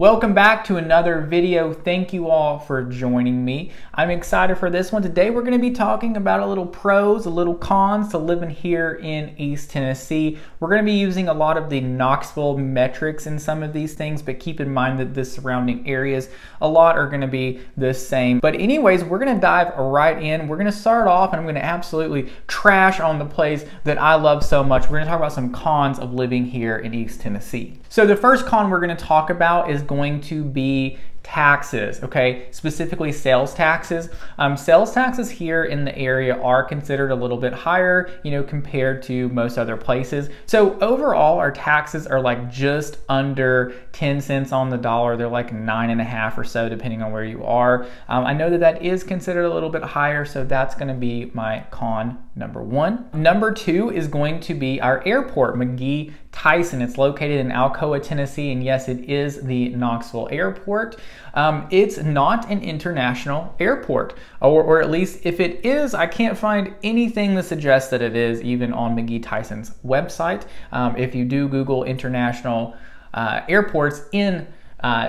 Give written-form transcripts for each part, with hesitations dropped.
Welcome back to another video. Thank you all for joining me. I'm excited for this one. Today we're going to be talking about a little pros, a little cons to living here in East Tennessee. We're going to be using a lot of the Knoxville metrics in some of these things, but keep in mind that the surrounding areas, a lot are going to be the same. But anyways, we're going to dive right in. We're going to start off and I'm going to absolutely trash on the place that I love so much. We're going to talk about some cons of living here in East Tennessee. So the first con we're going to talk about is going to be taxes, okay? Specifically sales taxes. Sales taxes here in the area are considered a little bit higher, compared to most other places. So overall, our taxes are like just under 10 cents on the dollar. They're like 9.5 or so, depending on where you are. I know that that is considered a little bit higher, so that's gonna be my con number one. Number two is going to be our airport, McGee-Tyson. It's located in Alcoa, Tennessee, and yes, it is the Knoxville airport. It's not an international airport, or at least if it is, I can't find anything that suggests that it is, even on McGee-Tyson's website. If you do Google international airports in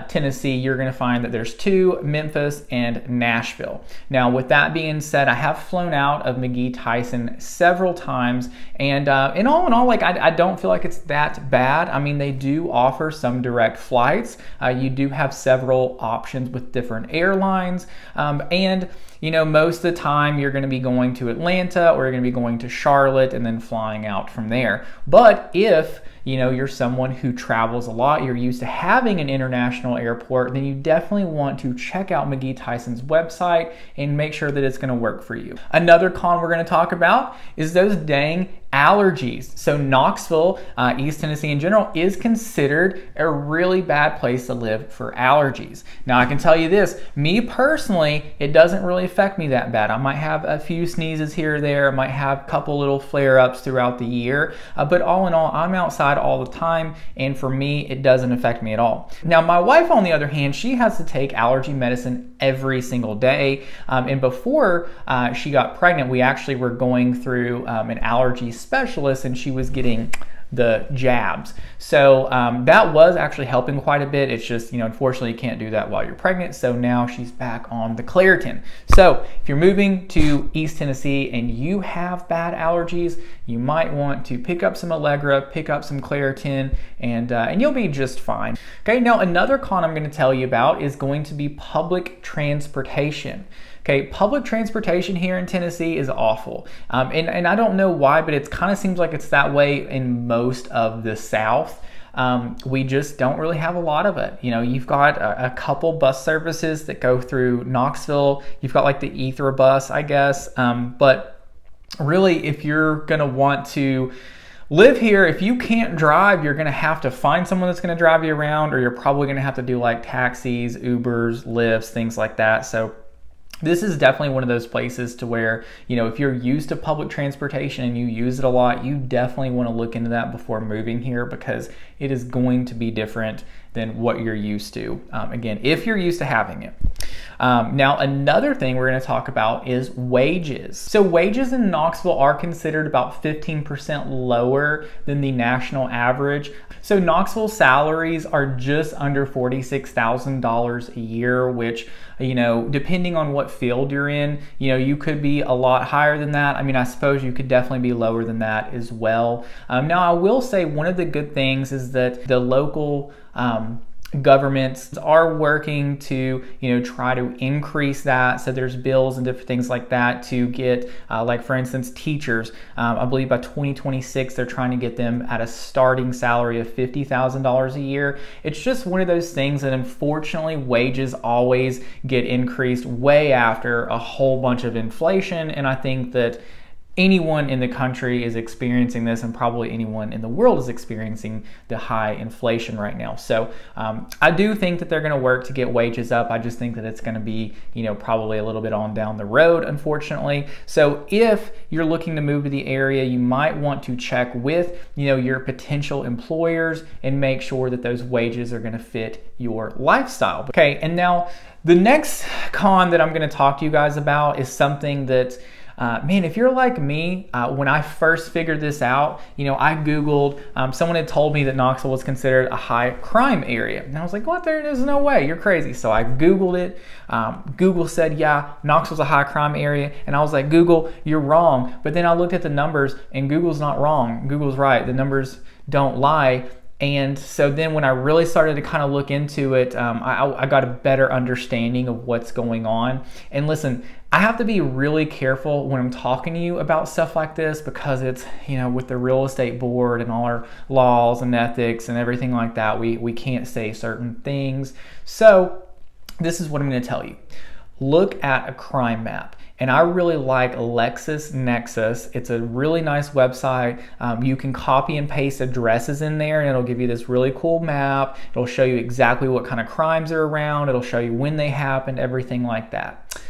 Tennessee, you're going to find that there's two, Memphis and Nashville. Now, with that being said, I have flown out of McGee-Tyson several times, and in all, like I don't feel like it's that bad. I mean, they do offer some direct flights. You do have several options with different airlines, and most of the time you're going to be going to Atlanta or you're going to be going to Charlotte and then flying out from there. But if you're someone who travels a lot, you're used to having an international airport, then you definitely want to check out McGee-Tyson's website and make sure that it's going to work for you. Another con we're going to talk about is those dang allergies. So Knoxville, East Tennessee in general, is considered a really bad place to live for allergies. Now I can tell you this, me personally, it doesn't really affect me that bad. I might have a few sneezes here or there, I might have a couple little flare-ups throughout the year, but all in all, I'm outside all the time, and for me, it doesn't affect me at all. Now my wife, on the other hand, she has to take allergy medicine every single day, and before she got pregnant, we actually were going through an allergy specialist, and she was getting the jabs. So that was actually helping quite a bit. It's just, unfortunately you can't do that while you're pregnant. So now she's back on the Claritin. So if you're moving to East Tennessee and you have bad allergies, you might want to pick up some Allegra, pick up some Claritin, and you'll be just fine. Okay, now another con I'm going to tell you about is going to be public transportation. Okay, public transportation here in Tennessee is awful. And I don't know why, but it kind of seems like it's that way in most of the South. We just don't really have a lot of it. You've got a couple bus services that go through Knoxville. You've got like the Ether bus, I guess. But really, if you're gonna want to live here, if you can't drive, you're gonna have to find someone that's gonna drive you around, or you're probably gonna have to do like taxis, Ubers, Lyfts, things like that. So this is definitely one of those places to where, if you're used to public transportation and you use it a lot, you definitely want to look into that before moving here, because it is going to be different than what you're used to. Again, if you're used to having it. Now, another thing we're going to talk about is wages. So wages in Knoxville are considered about 15% lower than the national average. So Knoxville salaries are just under $46,000 a year, which, depending on what field you're in, you could be a lot higher than that. I mean, I suppose you could definitely be lower than that as well. Now, I will say one of the good things is that the local governments are working to try to increase that. So there's bills and different things like that to get like, for instance, teachers. I believe by 2026 they're trying to get them at a starting salary of $50,000 a year. It's just one of those things that unfortunately wages always get increased way after a whole bunch of inflation, and I think that anyone in the country is experiencing this, and probably anyone in the world is experiencing the high inflation right now. So I do think that they're going to work to get wages up. I just think that it's going to be, probably a little bit on down the road, unfortunately. So if you're looking to move to the area, you might want to check with, your potential employers and make sure that those wages are going to fit your lifestyle. Okay, and now the next con that I'm going to talk to you guys about is something that man, if you're like me, when I first figured this out, I Googled, someone had told me that Knoxville was considered a high crime area. And I was like, what? There's no way, you're crazy. So I Googled it. Google said, yeah, Knoxville's a high crime area. And I was like, Google, you're wrong. But then I looked at the numbers and Google's not wrong. Google's right. The numbers don't lie. And so then when I really started to kind of look into it, I got a better understanding of what's going on. And listen, I have to be really careful when I'm talking to you about stuff like this because it's, with the real estate board and all our laws and ethics and everything like that, we can't say certain things. So this is what I'm going to tell you. Look at a crime map. And I really like LexisNexis. It's a really nice website. You can copy and paste addresses in there and it'll give you this really cool map. It'll show you exactly what kind of crimes are around. It'll show you when they happened, everything like that.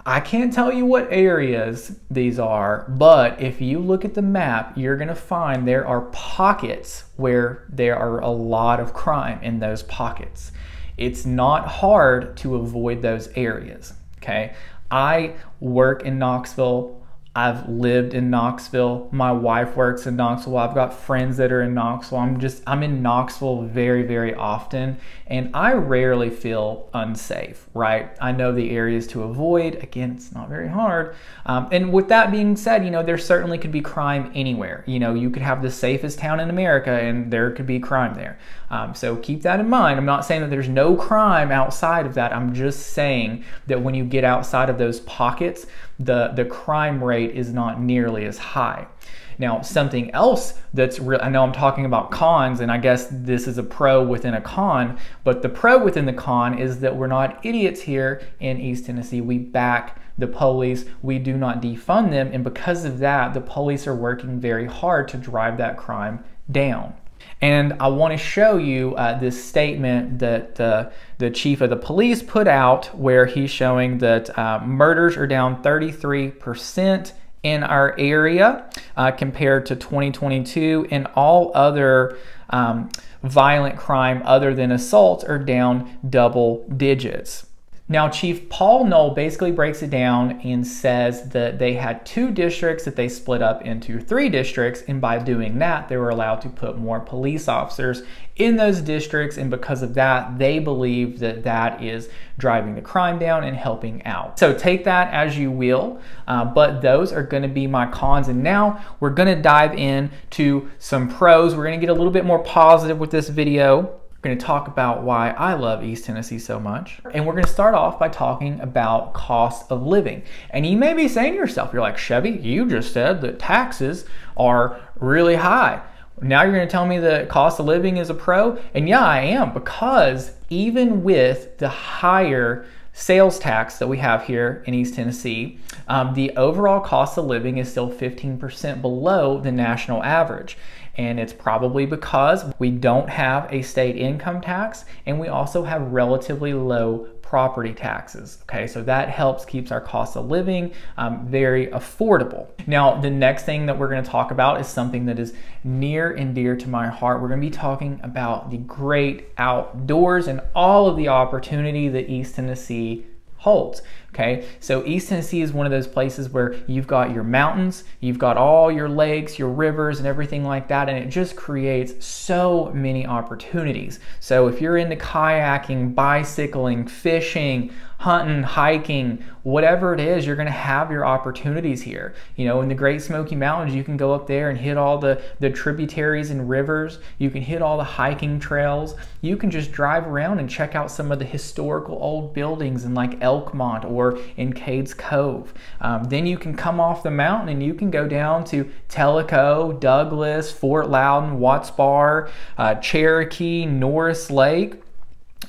I can't tell you what areas these are, but if you look at the map, you're gonna find there are pockets where there are a lot of crime in those pockets. It's not hard to avoid those areas, okay? I work in Knoxville. I've lived in Knoxville. My wife works in Knoxville. I've got friends that are in Knoxville. I'm in Knoxville very, very often, and I rarely feel unsafe, right? I know the areas to avoid. Again, it's not very hard. And with that being said, there certainly could be crime anywhere. You could have the safest town in America and there could be crime there. So keep that in mind. I'm not saying that there's no crime outside of that. I'm just saying that when you get outside of those pockets, the crime rate is not nearly as high. Now, something else that's real, I know I'm talking about cons, and I guess this is a pro within a con, but the pro within the con is that we're not idiots here in East Tennessee. We back the police, we do not defund them, and because of that, the police are working very hard to drive that crime down. And I want to show you this statement that the chief of the police put out where he's showing that murders are down 33% in our area compared to 2022, and all other violent crime other than assaults are down double digits. Now, Chief Paul Knoll basically breaks it down and says that they had 2 districts that they split up into 3 districts, and by doing that, they were allowed to put more police officers in those districts, and because of that, they believe that that is driving the crime down and helping out. So take that as you will, but those are going to be my cons, and now we're going to dive into some pros. We're going to get a little bit more positive with this video. We're going to talk about why I love East Tennessee so much. And we're going to start off by talking about cost of living. And you may be saying to yourself, you're like, Chevy, you just said that taxes are really high. Now you're going to tell me that cost of living is a pro? And yeah, I am, because even with the higher sales tax that we have here in East Tennessee, the overall cost of living is still 15% below the national average. And it's probably because we don't have a state income tax, and we also have relatively low property taxes. Okay, so that keeps our cost of living very affordable. Now, the next thing that we're going to talk about is something that is near and dear to my heart. We're going to be talking about the great outdoors and all of the opportunity that East Tennessee holds. Okay, so East Tennessee is one of those places where you've got your mountains, you've got all your lakes, your rivers, and everything like that, and it just creates so many opportunities. So if you're into kayaking, bicycling, fishing, hunting, hiking, whatever it is, you're going to have your opportunities here. In the Great Smoky Mountains, you can go up there and hit all the tributaries and rivers. You can hit all the hiking trails. You can just drive around and check out some of the historical old buildings in like Elkmont or in Cades Cove. Then you can come off the mountain and you can go down to Tellico, Douglas, Fort Loudon, Watts Bar, Cherokee, Norris Lake.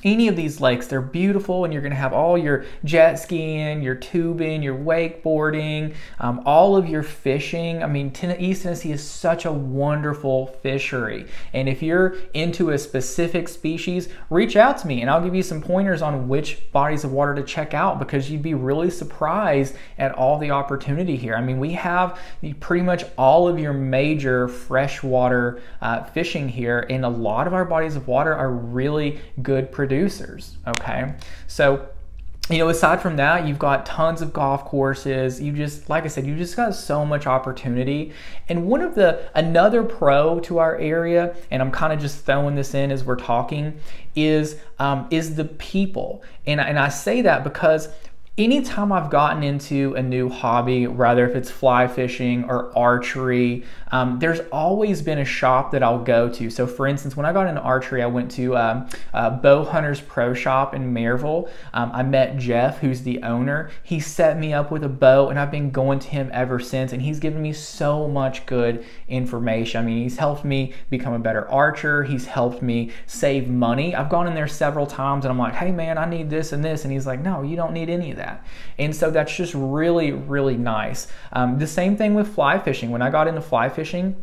Any of these lakes, they're beautiful, and you're going to have all your jet skiing, your tubing, your wakeboarding, all of your fishing. I mean, East Tennessee is such a wonderful fishery. And if you're into a specific species, reach out to me and I'll give you some pointers on which bodies of water to check out, because you'd be really surprised at all the opportunity here. I mean, we have pretty much all of your major freshwater fishing here, and a lot of our bodies of water are really good producers. Okay, so you know, aside from that, you've got tons of golf courses. You just, like I said, you just got so much opportunity. And another pro to our area, and I'm kind of just throwing this in as we're talking, is the people. And I say that because anytime I've gotten into a new hobby, rather if it's fly fishing or archery, there's always been a shop that I'll go to. So for instance, when I got into archery, I went to Bow Hunters Pro Shop in Maryville. I met Jeff, who's the owner. He set me up with a bow, and I've been going to him ever since, and he's given me so much good information. I mean, he's helped me become a better archer. He's helped me save money. I've gone in there several times and I'm like, hey man, I need this and this. And he's like, no, you don't need any of that. And so that's just really, really nice. The same thing with fly fishing. When I got into fly fishing,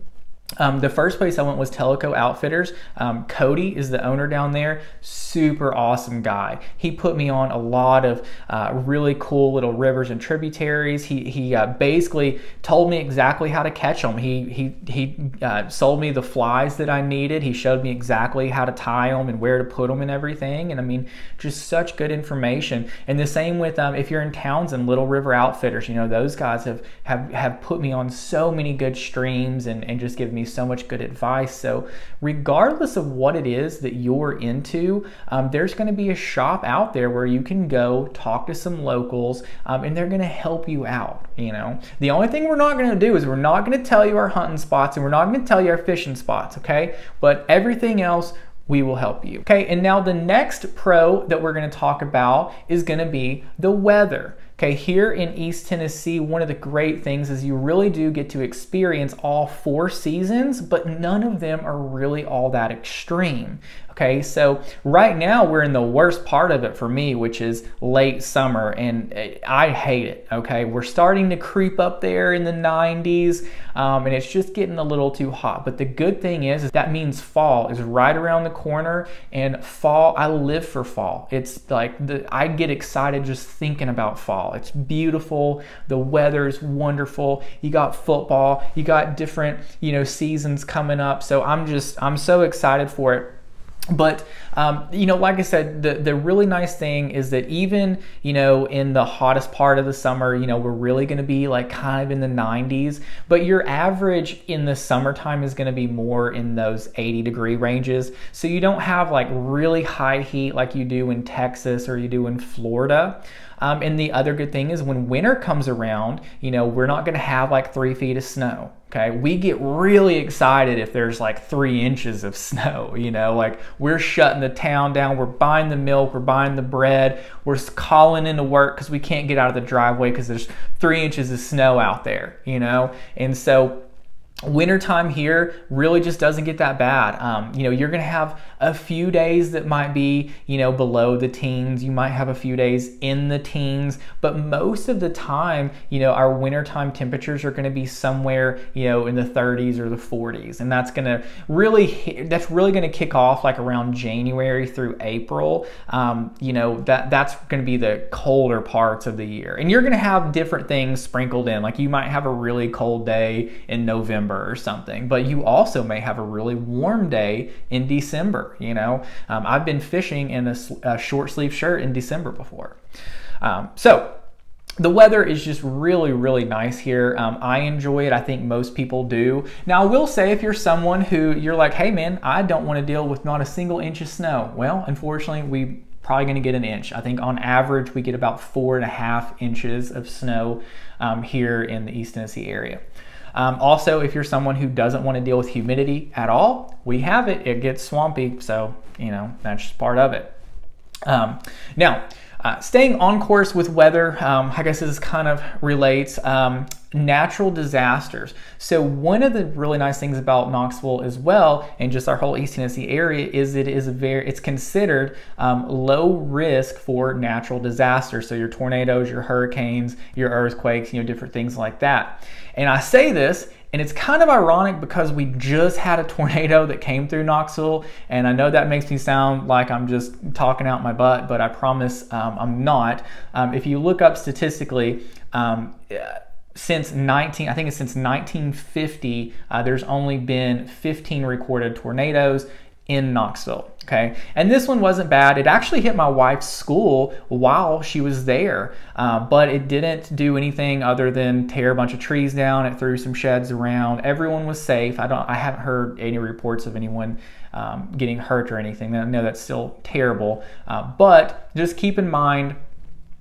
the first place I went was Teleco Outfitters. Cody is the owner down there. Super awesome guy. He put me on a lot of really cool little rivers and tributaries. He basically told me exactly how to catch them. He sold me the flies that I needed. He showed me exactly how to tie them and where to put them and everything. And I mean, just such good information. And the same with if you're in Townsend, Little River Outfitters. You know, those guys have put me on so many good streams and just given me so much good advice. So regardless of what it is that you're into, there's going to be a shop out there where you can go talk to some locals, and they're going to help you out. You know, the only thing we're not going to do is we're not going to tell you our hunting spots, and we're not going to tell you our fishing spots, okay? But everything else, we will help you. Okay, and now the next pro that we're going to talk about is going to be the weather. Okay, here in East Tennessee, one of the great things is you really do get to experience all 4 seasons, but none of them are really all that extreme. Okay, so right now we're in the worst part of it for me, which is late summer, and I hate it. Okay, we're starting to creep up there in the 90s, and it's just getting a little too hot. But the good thing is that means fall is right around the corner, and fall, I live for fall. It's like I get excited just thinking about fall. It's beautiful. The weather's wonderful. You got football. You got different, you know, seasons coming up. So I'm so excited for it. But, you know, like I said, the really nice thing is that even, you know, in the hottest part of the summer, you know, we're really going to be like kind of in the 90s, but your average in the summertime is going to be more in those 80-degree ranges. So you don't have like really high heat like you do in Texas or you do in Florida. And the other good thing is when winter comes around, you know, we're not going to have like 3 feet of snow. Okay, we get really excited if there's like 3 inches of snow, you know, like we're shutting the town down, we're buying the milk, we're buying the bread, we're calling into work because we can't get out of the driveway because there's 3 inches of snow out there, you know, and so wintertime here really just doesn't get that bad. You know, you're gonna have a few days that might be, you know, below the teens. You might have a few days in the teens, but most of the time, you know, our wintertime temperatures are gonna be somewhere, you know, in the 30s or the 40s. And that's really gonna kick off like around January through April. You know, that's gonna be the colder parts of the year. And you're gonna have different things sprinkled in. Like you might have a really cold day in November or something, but you also may have a really warm day in December. You know, I've been fishing in a short sleeve shirt in December before. So the weather is just really, really nice here. I enjoy it. I think most people do. Now, I will say if you're someone who you're like, hey man, I don't want to deal with not a single inch of snow. Well, unfortunately, we probably going to get an inch. I think on average, we get about 4.5 inches of snow here in the East Tennessee area. Also, if you're someone who doesn't want to deal with humidity at all, we have it. It gets swampy, so, you know, that's just part of it. Now, staying on course with weather, I guess this kind of relates, natural disasters. So one of the really nice things about Knoxville as well, and just our whole East Tennessee area, is it's considered low risk for natural disasters. So your tornadoes, your hurricanes, your earthquakes, you know, different things like that. And I say this, and it's kind of ironic because we just had a tornado that came through Knoxville, and I know that makes me sound like I'm just talking out my butt, but I promise I'm not. If you look up statistically, since 1950, there's only been 15 recorded tornadoes. in Knoxville. Okay, and this one wasn't bad. It actually hit my wife's school while she was there, but it didn't do anything other than tear a bunch of trees down. It threw some sheds around. Everyone was safe. I haven't heard any reports of anyone getting hurt or anything. I know that's still terrible, but just keep in mind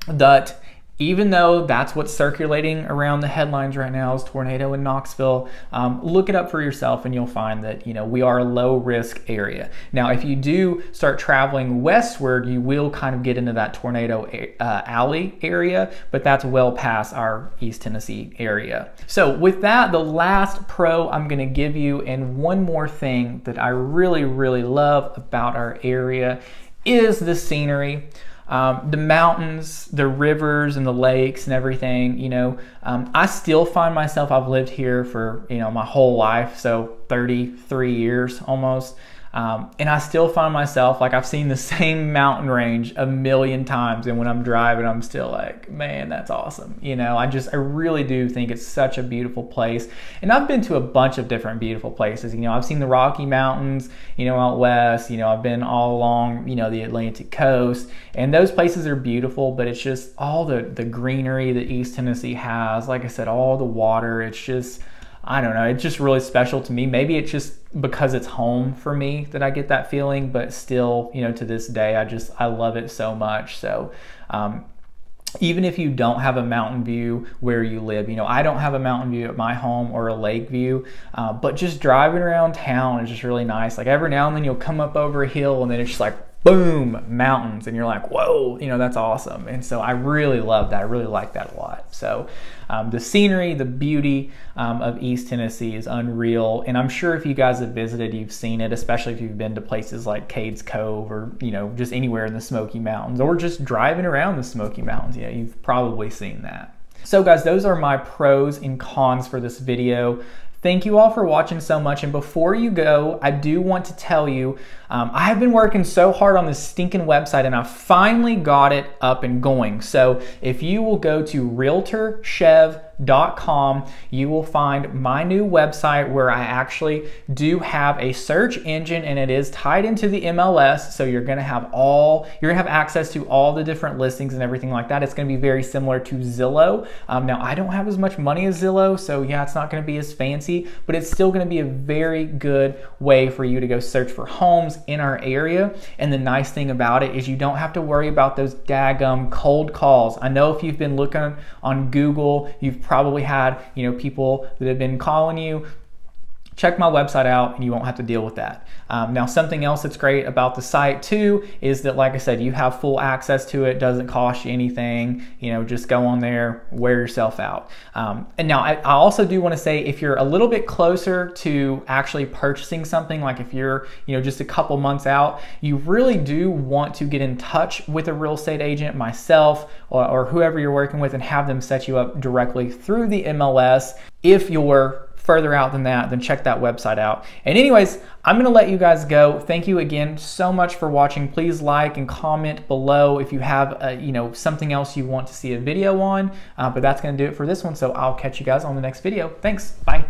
that even though that's what's circulating around the headlines right now is tornado in Knoxville, look it up for yourself and you'll find that, you know, we are a low risk area. Now, if you do start traveling westward, you will kind of get into that tornado alley area, but that's well past our East Tennessee area. So with that, the last pro I'm gonna give you, and one more thing that I really, really love about our area, is the scenery. The mountains, the rivers and the lakes and everything, you know, I still find myself, I've lived here for, you know, my whole life, so 33 years almost. And I still find myself, like, I've seen the same mountain range a million times, and when I'm driving, I'm still like, man, that's awesome. You know, I really do think it's such a beautiful place. And I've been to a bunch of different beautiful places. You know, I've seen the Rocky Mountains, you know, out west. You know, I've been all along, you know, the Atlantic coast, and those places are beautiful, but it's just all the greenery that East Tennessee has. Like I said, all the water, it's just, I don't know, it's just really special to me. Maybe it's just because it's home for me that I get that feeling, but still, you know, to this day, I love it so much. So even if you don't have a mountain view where you live, you know, I don't have a mountain view at my home or a lake view, but just driving around town is just really nice. Like every now and then you'll come up over a hill and then it's just like, boom, mountains, and you're like, whoa, you know, that's awesome. And so I really love that. I really like that a lot. So the scenery, the beauty of East Tennessee is unreal. And I'm sure if you guys have visited, you've seen it, especially if you've been to places like Cades Cove or, you know, just anywhere in the Smoky Mountains or just driving around the Smoky Mountains. You know, you've probably seen that. So guys, those are my pros and cons for this video. Thank you all for watching so much. And before you go, I do want to tell you, I have been working so hard on this stinking website and I finally got it up and going. So if you will go to realtorchev.com, you will find my new website where I actually do have a search engine and it is tied into the MLS. So you're gonna have access to all the different listings and everything like that. It's gonna be very similar to Zillow. Now I don't have as much money as Zillow, so yeah, it's not gonna be as fancy, but it's still gonna be a very good way for you to go search for homes in our area. And the nice thing about it is you don't have to worry about those daggum cold calls. I know if you've been looking on Google, you've probably had, you know, people that have been calling you. Check my website out and you won't have to deal with that. Now, something else that's great about the site too is that, like I said, you have full access to it. Doesn't cost you anything. You know, just go on there, wear yourself out. And now I also do want to say, if you're a little bit closer to actually purchasing something, like if you're, you know, just a couple months out, you really do want to get in touch with a real estate agent, myself, or whoever you're working with, and have them set you up directly through the MLS. If you're further out than that, then check that website out. And anyways, I'm gonna let you guys go. Thank you again so much for watching. Please like and comment below if you have you know, something else you want to see a video on, but that's gonna do it for this one. So I'll catch you guys on the next video. Thanks, bye.